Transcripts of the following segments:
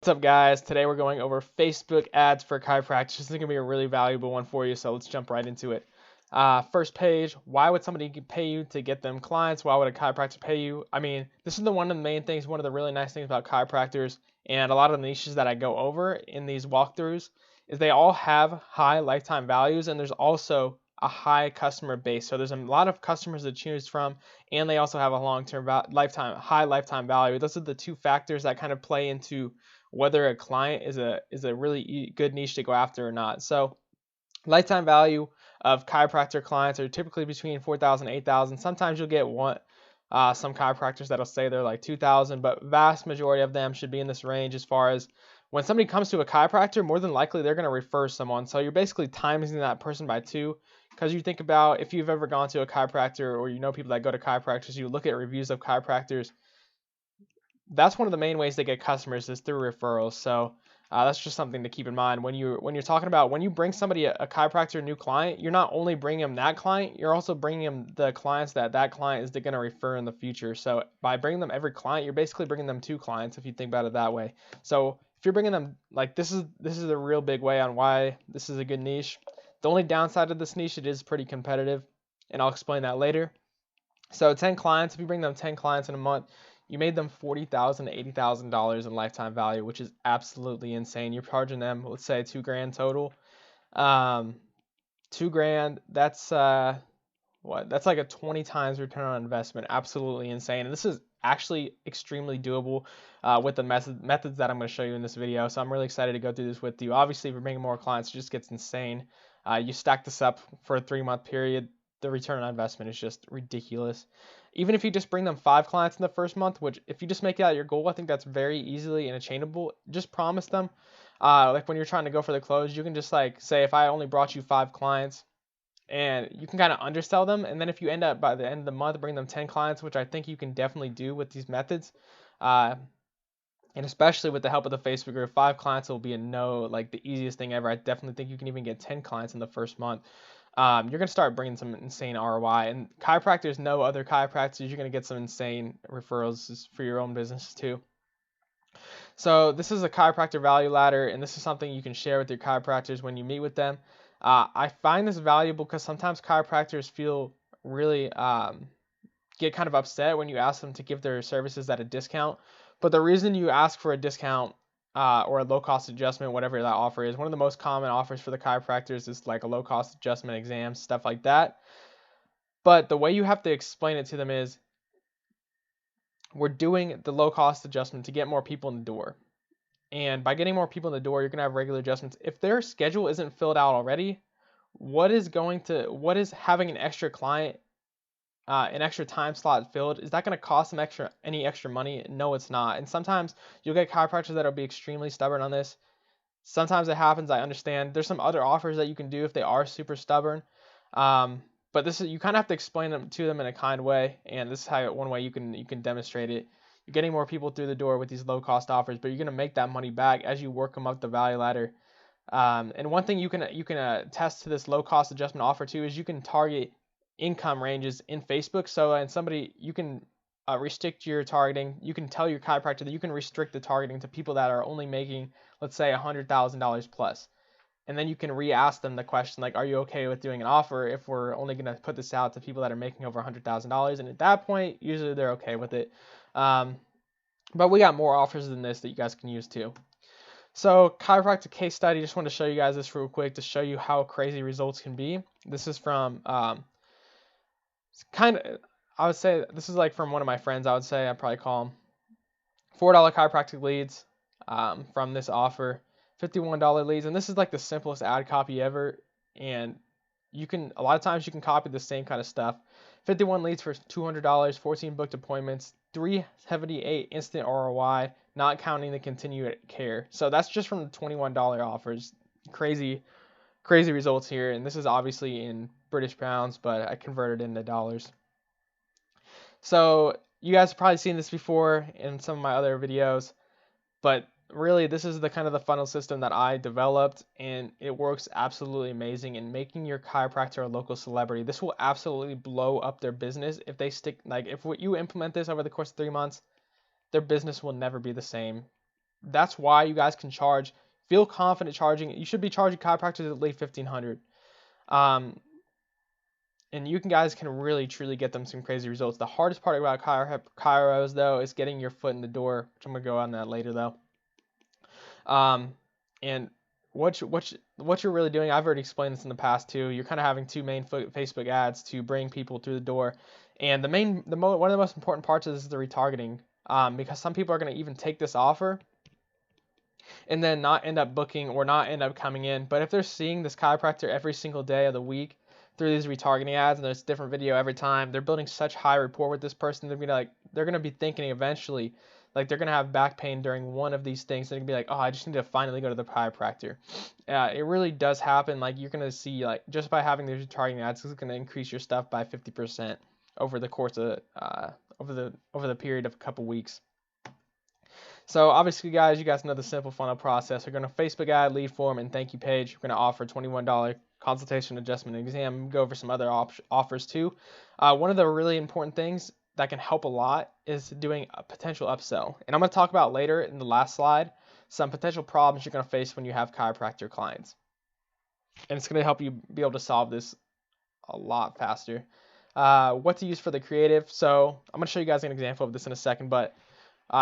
What's up, guys? Today we're going over Facebook ads for chiropractors. This is going to be a really valuable one for you, so let's jump right into it. First page, why would somebody pay you to get them clients? Why would a chiropractor pay you? I mean, this is one of the main things, one of the really nice things about chiropractors and a lot of the niches that I go over in these walkthroughs is they all have high lifetime values, and there's also a high customer base. So there's a lot of customers to choose from, and they also have a long-term high lifetime value. Those are the two factors that kind of play into whether a client is a really good niche to go after or not. So lifetime value of chiropractor clients are typically between 4,000 and 8,000. Sometimes you'll get some chiropractors that'll say they're like 2,000, but vast majority of them should be in this range. As far as when somebody comes to a chiropractor, more than likely they're going to refer someone. So you're basically timing that person by two. Because you think about if you've ever gone to a chiropractor or you know people that go to chiropractors, you look at reviews of chiropractors. That's one of the main ways they get customers is through referrals. So that's just something to keep in mind when you're talking about when you bring somebody a chiropractor new client. You're not only bringing them that client, you're also bringing them the clients that client is going to refer in the future. So by bringing them every client, you're basically bringing them two clients if you think about it that way. So if you're bringing them like this is a real big way on why this is a good niche. The only downside of this niche, it is pretty competitive, and I'll explain that later. So 10 clients, if you bring them 10 clients in a month, you made them $40,000 to $80,000 in lifetime value, which is absolutely insane. You're charging them, let's say, $2,000 total. Um, $2,000, that's what? That's like a 20 times return on investment. Absolutely insane. And this is actually extremely doable with the methods that I'm going to show you in this video. So I'm really excited to go through this with you. Obviously, if you're bringing more clients, it just gets insane. You stack this up for a 3-month period, the return on investment is just ridiculous. Even if you just bring them 5 clients in the first month, which if you just make that your goal, I think that's very easily and attainable. Just promise them, like when you're trying to go for the close, you can just like say, if I only brought you 5 clients, and you can kind of undersell them. And then if you end up by the end of the month bring them 10 clients, which I think you can definitely do with these methods, uh, and especially with the help of the Facebook group, 5 clients will be like the easiest thing ever. I definitely think you can even get 10 clients in the first month. You're gonna start bringing some insane ROI, and chiropractors know other chiropractors. You're gonna get some insane referrals for your own business too. So this is a chiropractor value ladder, and this is something you can share with your chiropractors when you meet with them. I find this valuable because sometimes chiropractors feel really get kind of upset when you ask them to give their services at a discount. But the reason you ask for a discount or a low cost adjustment, whatever that offer is, one of the most common offers for the chiropractors is like a low cost adjustment exam, stuff like that. But the way you have to explain it to them is, we're doing the low cost adjustment to get more people in the door. And by getting more people in the door, you're going to have regular adjustments. If their schedule isn't filled out already, what is having an extra client, an extra time slot filled, is that going to cost them any extra money? No, it's not. And sometimes you'll get chiropractors that'll be extremely stubborn on this. Sometimes it happens, I understand. There's some other offers that you can do if they are super stubborn. But you kind of have to explain them to them in a kind way, and this is one way you can demonstrate it. You're getting more people through the door with these low cost offers, but you're gonna make that money back as you work them up the value ladder. And one thing you can test to this low cost adjustment offer too is you can target income ranges in Facebook. So and somebody you can restrict your targeting. You can tell your chiropractor that you can restrict the targeting to people that are only making, let's say, $100,000 plus. And then you can re-ask them the question like, are you okay with doing an offer if we're only going to put this out to people that are making over $100,000? And at that point, usually they're okay with it. But we got more offers than this that you guys can use too. So chiropractic case study, just want to show you guys this real quick to show you how crazy results can be. This is from I would say this is like from one of my friends. I'd probably call them $4 chiropractic leads from this offer. $51 leads, and this is like the simplest ad copy ever, and a lot of times you can copy the same kind of stuff. 51 leads for $200, 14 booked appointments, 378 instant ROI, not counting the continued care. So that's just from the $21 offers. Crazy results here, and this is obviously in British pounds, but I converted into dollars. So you guys have probably seen this before in some of my other videos, but really this is the kind of the funnel system that I developed, and it works absolutely amazing in making your chiropractor a local celebrity. This will absolutely blow up their business if if you implement this over the course of 3 months. Their business will never be the same. that's why you guys can charge. Feel confident charging. You should be charging chiropractors at least $1,500. And you guys can really truly get them some crazy results. The hardest part about chiros though is getting your foot in the door, which I'm gonna go on that later though. And what you're really doing, I've already explained this in the past too. You're kind of having two main Facebook ads to bring people through the door, and one of the most important parts of this is the retargeting. Because some people are gonna even take this offer and then not end up booking or not end up coming in. But if they're seeing this chiropractor every single day of the week through these retargeting ads, and there's a different video every time, they're building such high rapport with this person. They're gonna be thinking eventually, like they're gonna have back pain during one of these things. They're gonna be like, oh, I just need to finally go to the chiropractor. It really does happen. Like you're gonna see, like just by having these retargeting ads, it's gonna increase your stuff by 50% over the course of over the period of a couple weeks. So obviously, guys, you guys know the simple funnel process. We're going to Facebook ad, lead form, and thank you page. We're going to offer $21 consultation, adjustment, and exam. Go over some other offers too. One of the really important things that can help a lot is doing a potential upsell. And I'm going to talk about later in the last slide some potential problems you're going to face when you have chiropractor clients. And it's going to help you be able to solve this a lot faster. What to use for the creative. So I'm going to show you guys an example of this in a second, but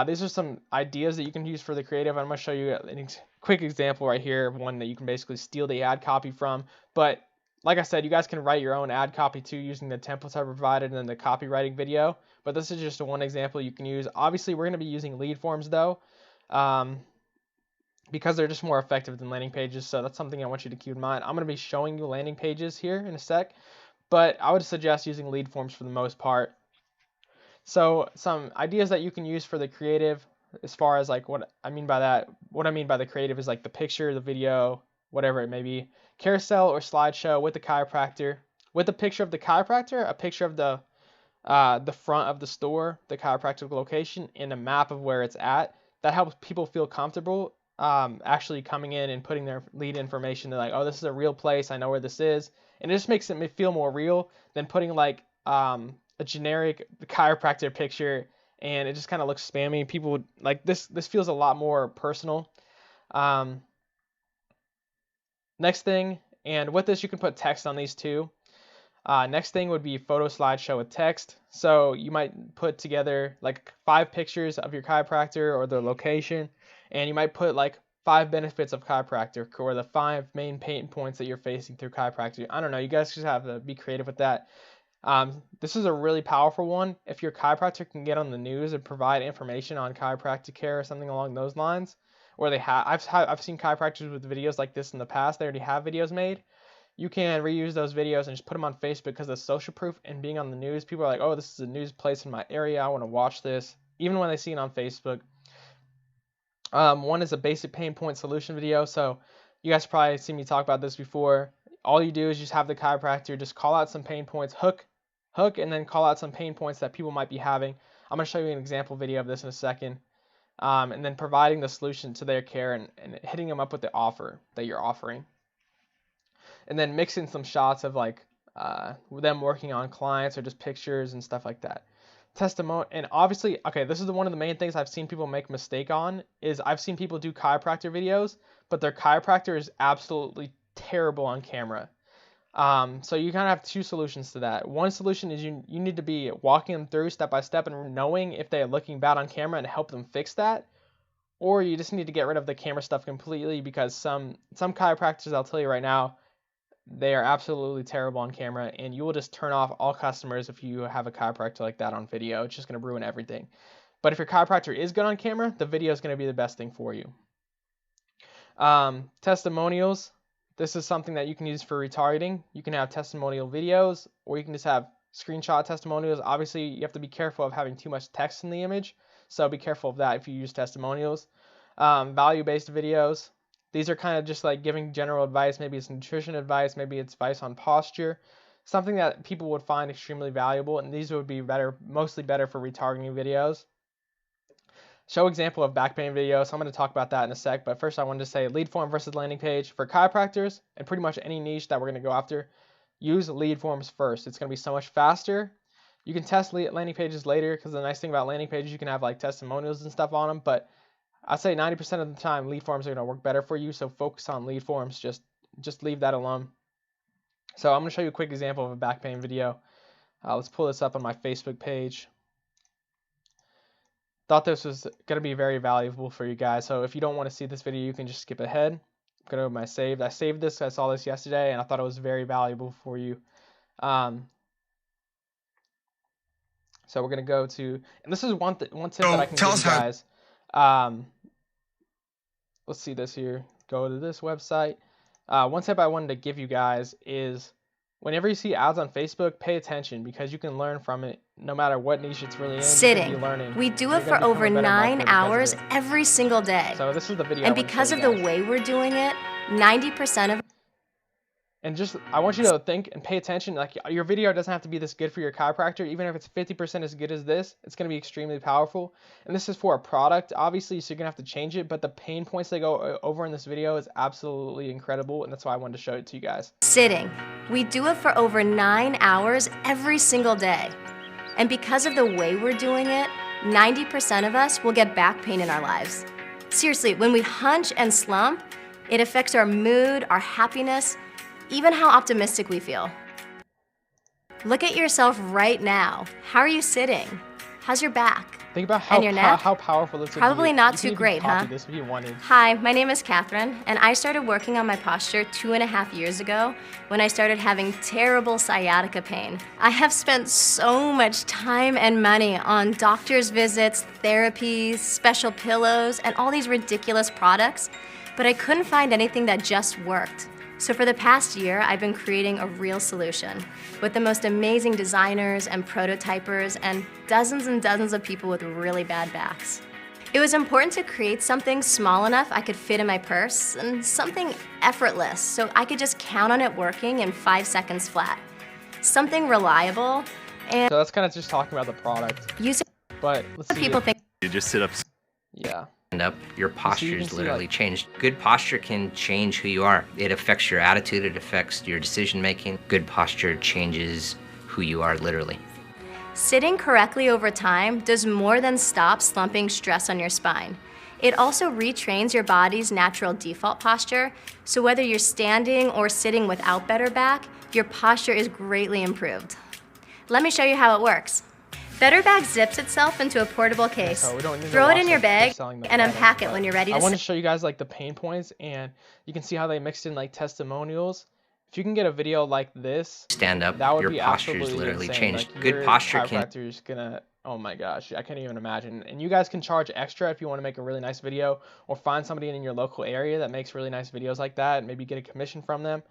these are some ideas that you can use for the creative. I'm going to show you a quick example right here, one that you can basically steal the ad copy from. But like I said, you guys can write your own ad copy too using the templates I provided and then the copywriting video. But this is just one example you can use. Obviously, we're going to be using lead forms though, because they're just more effective than landing pages. So that's something I want you to keep in mind. I'm going to be showing you landing pages here in a sec, but I would suggest using lead forms for the most part. So some ideas that you can use for the creative, as far as like what I mean by the creative is like the picture, the video, whatever it may be, carousel or slideshow with the chiropractor, with a picture of the chiropractor, a picture of the front of the store, the chiropractic location, and a map of where it's at. That helps people feel comfortable actually coming in and putting their lead information. They're like, oh, this is a real place. I know where this is, and it just makes it feel more real than putting like a generic chiropractor picture and it just kind of looks spammy. People like this feels a lot more personal. Next thing, and with this you can put text on these too. Next thing would be photo slideshow with text. So you might put together like 5 pictures of your chiropractor or their location, and you might put like 5 benefits of chiropractor or the 5 main pain points that you're facing through chiropractor. I don't know, you guys just have to be creative with that. This is a really powerful one. If your chiropractor can get on the news and provide information on chiropractic care or something along those lines, or I've seen chiropractors with videos like this in the past. They already have videos made. You can reuse those videos and just put them on Facebook because of social proof and being on the news. People are like, oh, this is a news place in my area. I want to watch this, even when they see it on Facebook. One is a basic pain point solution video. So you guys probably seen me talk about this before. All you do is just have the chiropractor just call out some pain points, hook, and then call out some pain points that people might be having. I'm going to show you an example video of this in a second. And then providing the solution to their care and hitting them up with the offer that you're offering. And then mixing some shots of like them working on clients or just pictures and stuff like that. Testimony, and obviously, okay, this is one of the main things I've seen people make a mistake on is I've seen people do chiropractor videos, but their chiropractor is absolutely terrible on camera. So you kind of have 2 solutions to that. One solution is you need to be walking them through step by step and knowing if they're looking bad on camera and help them fix that. Or you just need to get rid of the camera stuff completely because some chiropractors, I'll tell you right now, they are absolutely terrible on camera and you will just turn off all customers if you have a chiropractor like that on video. It's just going to ruin everything. But if your chiropractor is good on camera, the video is going to be the best thing for you. Testimonials. This is something that you can use for retargeting. You can have testimonial videos or you can just have screenshot testimonials. Obviously, you have to be careful of having too much text in the image. So be careful of that if you use testimonials. Value-based videos. These are kind of just like giving general advice. Maybe it's nutrition advice. Maybe it's advice on posture. Something that people would find extremely valuable. And these would be mostly better for retargeting videos. Show example of back pain video. So I'm going to talk about that in a sec. But first I wanted to say lead form versus landing page. For chiropractors and pretty much any niche that we're going to go after, use lead forms first. It's going to be so much faster. You can test landing pages later because the nice thing about landing pages, you can have like testimonials and stuff on them. But I say 90% of the time lead forms are going to work better for you, so focus on lead forms. Just leave that alone. So I'm going to show you a quick example of a back pain video. Let's pull this up on my Facebook page. Thought this was going to be very valuable for you guys. So if you don't want to see this video, you can just skip ahead. I'm going to my saved. I saved this. I saw this yesterday, and I thought it was very valuable for you. So we're going to go to, and this is one tip that I can give you guys. Let's see this here. Go to this website. One tip I wanted to give you guys is whenever you see ads on Facebook, pay attention because you can learn from it no matter what niche it's really in. Sitting. We do it for over 9 hours every single day. So this is the video. And because of the way we're doing it, 90% of... And just, I want you to think and pay attention. Like, your video doesn't have to be this good for your chiropractor. Even if it's 50% as good as this, it's going to be extremely powerful. And this is for a product, obviously, so you're going to have to change it. But the pain points they go over in this video is absolutely incredible. And that's why I wanted to show it to you guys. Sitting. We do it for over 9 hours every single day. And because of the way we're doing it, 90% of us will get back pain in our lives. Seriously, when we hunch and slump, it affects our mood, our happiness, even how optimistic we feel. Look at yourself right now. How are you sitting? How's your back? Think about how powerful this is. Probably not too great, huh? This if you wanted. Hi, my name is Catherine, and I started working on my posture 2.5 years ago when I started having terrible sciatica pain. I have spent so much time and money on doctor's visits, therapies, special pillows, and all these ridiculous products, but I couldn't find anything that just worked. So for the past year, I've been creating a real solution with the most amazing designers and prototypers and dozens of people with really bad backs. It was important to create something small enough I could fit in my purse and something effortless so I could just count on it working in 5 seconds flat. Something reliable and... So that's kind of just talking about the product. But let's see. People think... You just sit up. Yeah. Up, your posture is literally changed. Good posture can change who you are. It affects your attitude, it affects your decision making. Good posture changes who you are literally. Sitting correctly over time does more than stop slumping stress on your spine. It also retrains your body's natural default posture, so whether you're standing or sitting without better back, your posture is greatly improved. Let me show you how it works. Better Back zips itself into a portable case. So throw it in your bag and unpack it when you're ready to... I want to show you guys like the pain points, and you can see how they mixed in like testimonials. If you can get a video like this, stand up, that would your be posture is literally changed. Like, good posture chiropractor's gonna, oh my gosh, I can't even imagine. And you guys can charge extra if you want to make a really nice video, or find somebody in your local area that makes really nice videos like that, and maybe get a commission from them.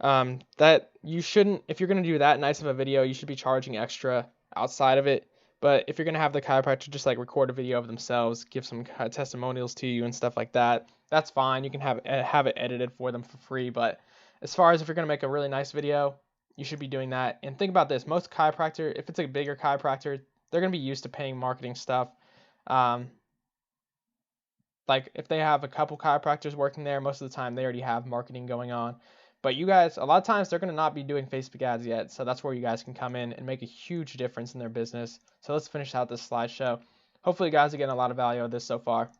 That you shouldn't, if you're gonna do that nice of a video, you should be charging extra outside of it. But if you're gonna have the chiropractor just like record a video of themselves, give some testimonials to you and stuff like that, that's fine. You can have it edited for them for free. But as far as if you're gonna make a really nice video, you should be doing that. And think about this: most chiropractor, if it's a bigger chiropractor, they're gonna be used to paying marketing stuff. Like if they have a couple chiropractors working there, most of the time they already have marketing going on. But you guys, a lot of times they're going to not be doing Facebook ads yet. So that's where you guys can come in and make a huge difference in their business. So let's finish out this slideshow. Hopefully you guys are getting a lot of value out of this so far.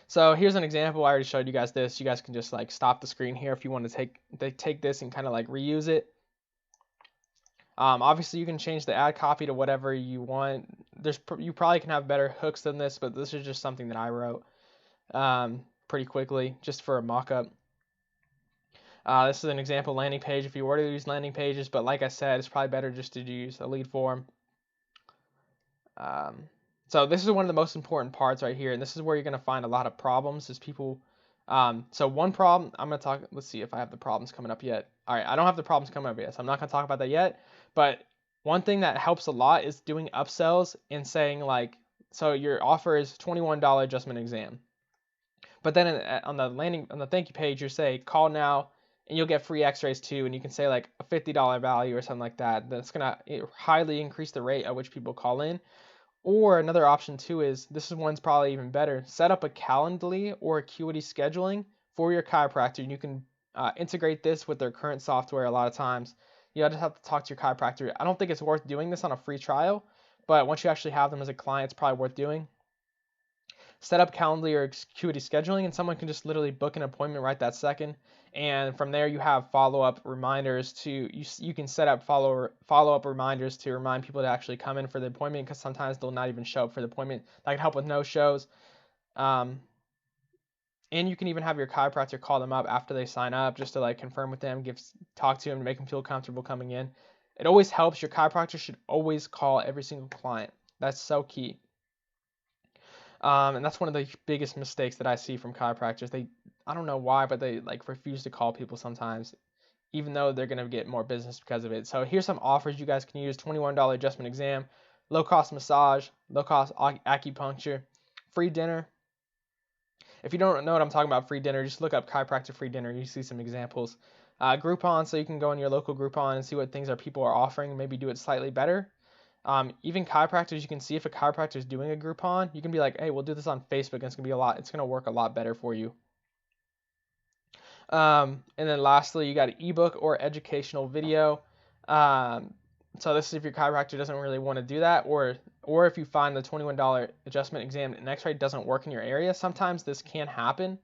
So here's an example. I already showed you guys this. You guys can just like stop the screen here if you want to take this and kind of like reuse it. Obviously you can change the ad copy to whatever you want. You probably can have better hooks than this, but this is just something that I wrote pretty quickly just for a mock-up. This is an example landing page if you were to use landing pages, but like I said, it's probably better just to use a lead form. So this is one of the most important parts right here, and this is where you're going to find a lot of problems is people. So one problem, I'm going to talk, let's see if I have the problems coming up yet. All right, I don't have the problems coming up yet, so I'm not going to talk about that yet. But one thing that helps a lot is doing upsells and saying like, so your offer is $21 adjustment exam. But then on the thank you page, you say call now, and you'll get free x-rays too, and you can say like a $50 value or something like that. That's going to highly increase the rate at which people call in. Or another option too is, this is one's probably even better, set up a Calendly or Acuity scheduling for your chiropractor, and you can integrate this with their current software a lot of times. You just have to talk to your chiropractor. I don't think it's worth doing this on a free trial, but once you actually have them as a client, it's probably worth doing. set up Calendly or Acuity scheduling, and someone can just literally book an appointment right that second. And from there, you have follow-up reminders you can set up follow-up reminders to remind people to actually come in for the appointment, because sometimes they'll not even show up for the appointment. That can help with no shows. And you can even have your chiropractor call them up after they sign up, just to like confirm with them, talk to them to make them feel comfortable coming in. It always helps. Your chiropractor should always call every single client. That's so key. And that's one of the biggest mistakes that I see from chiropractors. I don't know why, but they like refuse to call people sometimes, even though they're going to get more business because of it. So here's some offers you guys can use: $21 adjustment exam, low cost massage, low cost acupuncture, free dinner. If you don't know what I'm talking about, free dinner, just look up chiropractic free dinner. You see some examples. Groupon, so you can go in your local Groupon and see what things people are offering, and maybe do it slightly better. Even chiropractors, you can see if a chiropractor is doing a Groupon. You can be like, hey, we'll do this on Facebook, and it's gonna work a lot better for you. And then lastly, you got an ebook or educational video. So this is if your chiropractor doesn't really want to do that, or if you find the $21 adjustment exam and x-ray doesn't work in your area. Sometimes this can happen.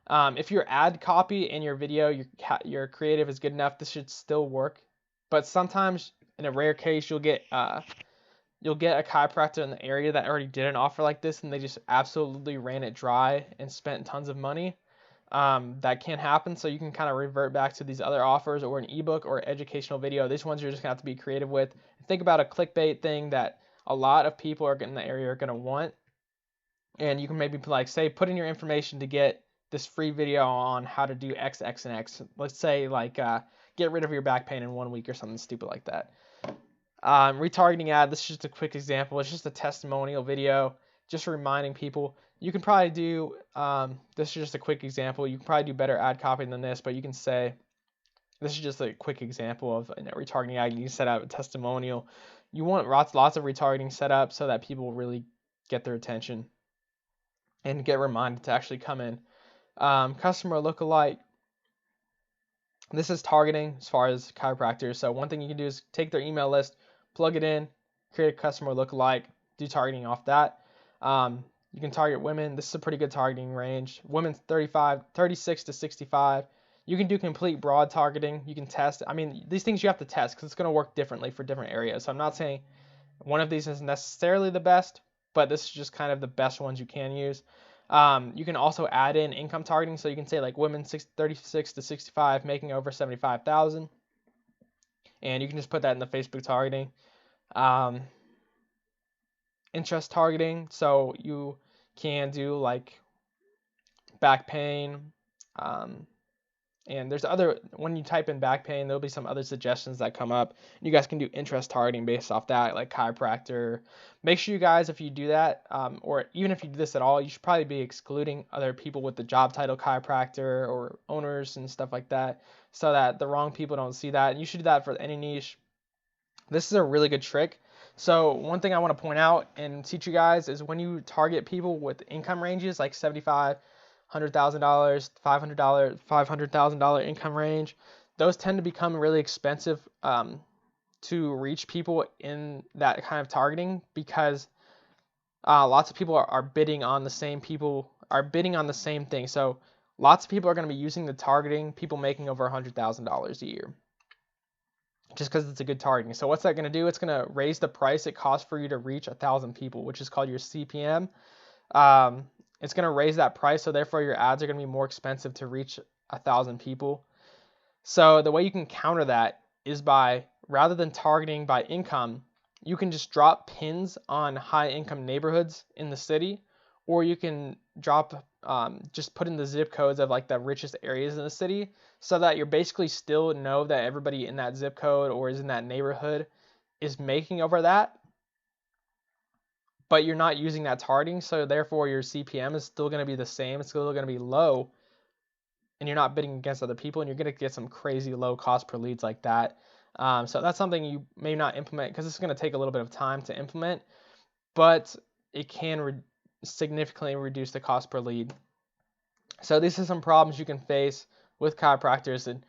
If your ad copy and your video, your creative is good enough, this should still work. But sometimes, in a rare case, you'll get a chiropractor in the area that already did an offer like this, and they just absolutely ran it dry and spent tons of money. That can happen, so you can kind of revert back to these other offers, or an ebook or educational video. These ones you're just gonna have to be creative with. Think about a clickbait thing that a lot of people in the area are gonna want, and you can maybe like say put in your information to get this free video on how to do X, X, and X. Let's say like get rid of your back pain in 1 week or something stupid like that. Retargeting ad. This is just a quick example. It's just a testimonial video, just reminding people. You can probably do, this is just a quick example. You can probably do better ad copy than this, but you can say, this is just a quick example of a retargeting ad. You can set up a testimonial. You want lots of retargeting set up so that people really get their attention and get reminded to actually come in. Customer lookalike. This is targeting as far as chiropractors. So one thing you can do is take their email list, plug it in, create a customer lookalike, do targeting off that. You can target women. This is a pretty good targeting range. Women 36 to 65. You can do complete broad targeting. You can test. I mean, these things you have to test because it's going to work differently for different areas. So I'm not saying one of these is necessarily the best, but this is just kind of the best ones you can use. You can also add in income targeting. So you can say like women 36 to 65 making over 75,000. And you can just put that in the Facebook targeting. Interest targeting, so you can do like back pain, and there's when you type in back pain, there'll be some other suggestions that come up. You guys can do interest targeting based off that, like chiropractor. Make sure you guys, if you do that, or even if you do this at all, you should probably be excluding other people with the job title chiropractor or owners and stuff like that, so that the wrong people don't see that. And you should do that for any niche. This is a really good trick. So one thing I want to point out and teach you guys is when you target people with income ranges like $75,000, $100,000, $500,000 income range, those tend to become really expensive to reach people in that kind of targeting, because lots of people are bidding on the same thing. So lots of people are going to be using the targeting people making over $100,000 a year, just because it's a good targeting. So what's that going to do? It's going to raise the price it costs for you to reach 1,000 people, which is called your CPM. It's going to raise that price, so therefore your ads are going to be more expensive to reach 1,000 people. So the way you can counter that is by, rather than targeting by income, you can just drop pins on high income neighborhoods in the city, or you can just put in the zip codes of like the richest areas in the city, so that you're basically still know that everybody in that zip code or is in that neighborhood is making over that, but you're not using that targeting, so therefore your CPM is still going to be the same. It's still going to be low, and you're not bidding against other people, and you're going to get some crazy low cost per leads like that. So that's something you may not implement, because it's going to take a little bit of time to implement, but it can significantly reduce the cost per lead. So these are some problems you can face with chiropractors, and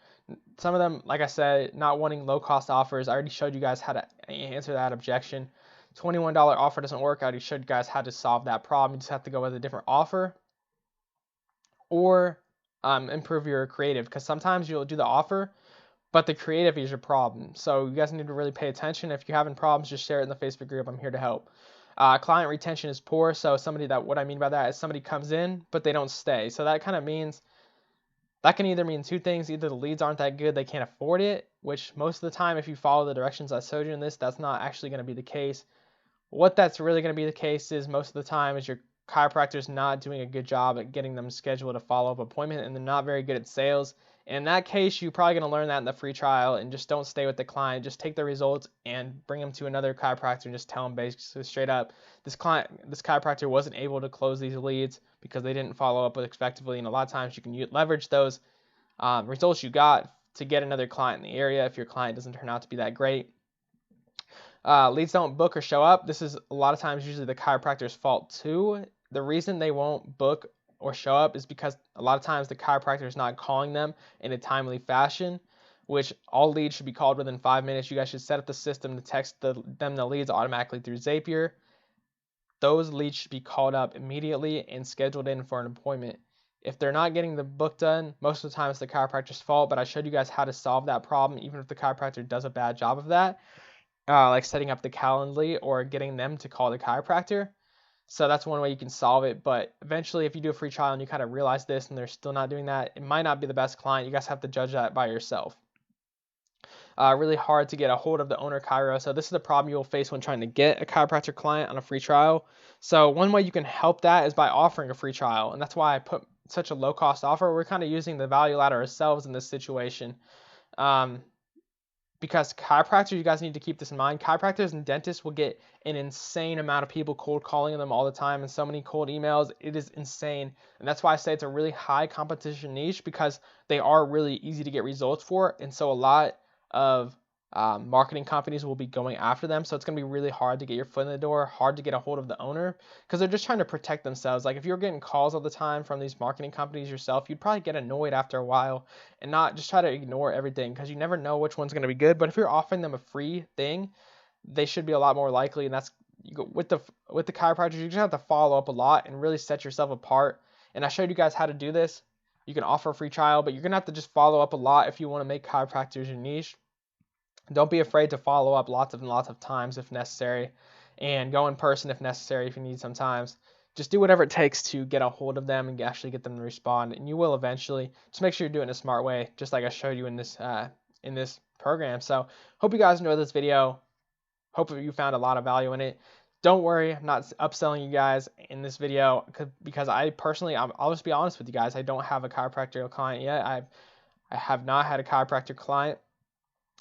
some of them, like I said, not wanting low cost offers. I already showed you guys how to answer that objection. $21 offer doesn't work, I already showed you guys how to solve that problem. You just have to go with a different offer or improve your creative, because sometimes you'll do the offer, but the creative is your problem. So you guys need to really pay attention. If you're having problems, just share it in the Facebook group. I'm here to help. Client retention is poor. So what I mean by that is somebody comes in, but they don't stay. So that kind of means, that can either mean two things. Either the leads aren't that good, they can't afford it, which most of the time, if you follow the directions I showed you in this, that's not actually going to be the case. What that's really going to be the case is most of the time is your chiropractor's not doing a good job at getting them scheduled a follow-up appointment, and they're not very good at sales. In that case, you're probably going to learn that in the free trial, and just don't stay with the client. Just take the results and bring them to another chiropractor and just tell them basically straight up, this chiropractor wasn't able to close these leads because they didn't follow up effectively. And a lot of times you can leverage those results you got to get another client in the area if your client doesn't turn out to be that great. Leads don't book or show up. This is a lot of times usually the chiropractor's fault too. The reason they won't book or show up is because a lot of times the chiropractor is not calling them in a timely fashion, which all leads should be called within 5 minutes. You guys should set up the system to text them the leads automatically through Zapier. Those leads should be called up immediately and scheduled in for an appointment. If they're not getting the book done, most of the time it's the chiropractor's fault, but I showed you guys how to solve that problem even if the chiropractor does a bad job of that, like setting up the Calendly or getting them to call the chiropractor. So that's one way you can solve it. But eventually, if you do a free trial and you kind of realize this and they're still not doing that, it might not be the best client. You guys have to judge that by yourself. Really hard to get a hold of the owner chiro. So this is the problem you'll face when trying to get a chiropractor client on a free trial. So one way you can help that is by offering a free trial. And that's why I put such a low cost offer. We're kind of using the value ladder ourselves in this situation. Because chiropractors, you guys need to keep this in mind. Chiropractors and dentists will get an insane amount of people cold calling them all the time and so many cold emails. It is insane. And that's why I say it's a really high competition niche, because they are really easy to get results for. And so a lot of marketing companies will be going after them. So it's going to be really hard to get your foot in the door, hard to get a hold of the owner, because they're just trying to protect themselves. Like if you're getting calls all the time from these marketing companies yourself, you'd probably get annoyed after a while and not just try to ignore everything, because you never know which one's going to be good. But if you're offering them a free thing, they should be a lot more likely. And that's with the chiropractors, you just have to follow up a lot and really set yourself apart. And I showed you guys how to do this. You can offer a free trial, but you're going to have to just follow up a lot if you want to make chiropractors your niche. Don't be afraid to follow up lots of times if necessary, and go in person if necessary if you need sometimes. Just do whatever it takes to get a hold of them and actually get them to respond, and you will eventually. Just make sure you're doing it a smart way, just like I showed you in this program. So hope you guys enjoyed this video. Hope you found a lot of value in it. Don't worry, I'm not upselling you guys in this video, because I personally, I'll just be honest with you guys, I don't have a chiropractor client yet. I have not had a chiropractor client.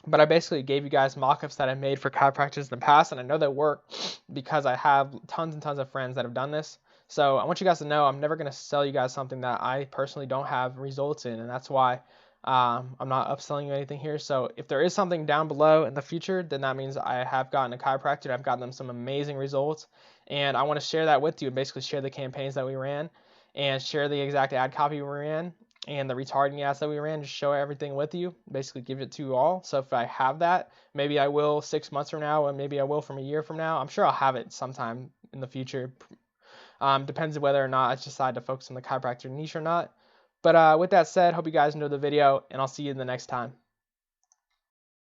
But I basically gave you guys mock-ups that I made for chiropractors in the past, and I know they work because I have tons and tons of friends that have done this. So I want you guys to know I'm never going to sell you guys something that I personally don't have results in, and that's why I'm not upselling you anything here. So if there is something down below in the future, then that means I have gotten a chiropractor. I've gotten them some amazing results, and I want to share that with you and basically share the campaigns that we ran and share the exact ad copy we ran and the retargeting ads that we ran, just show everything with you, basically give it to you all. So if I have that, maybe I will 6 months from now, or maybe I will from a year from now. I'm sure I'll have it sometime in the future. Depends on whether or not I decide to focus on the chiropractor niche or not. But with that said, hope you guys enjoyed the video, and I'll see you in the next time.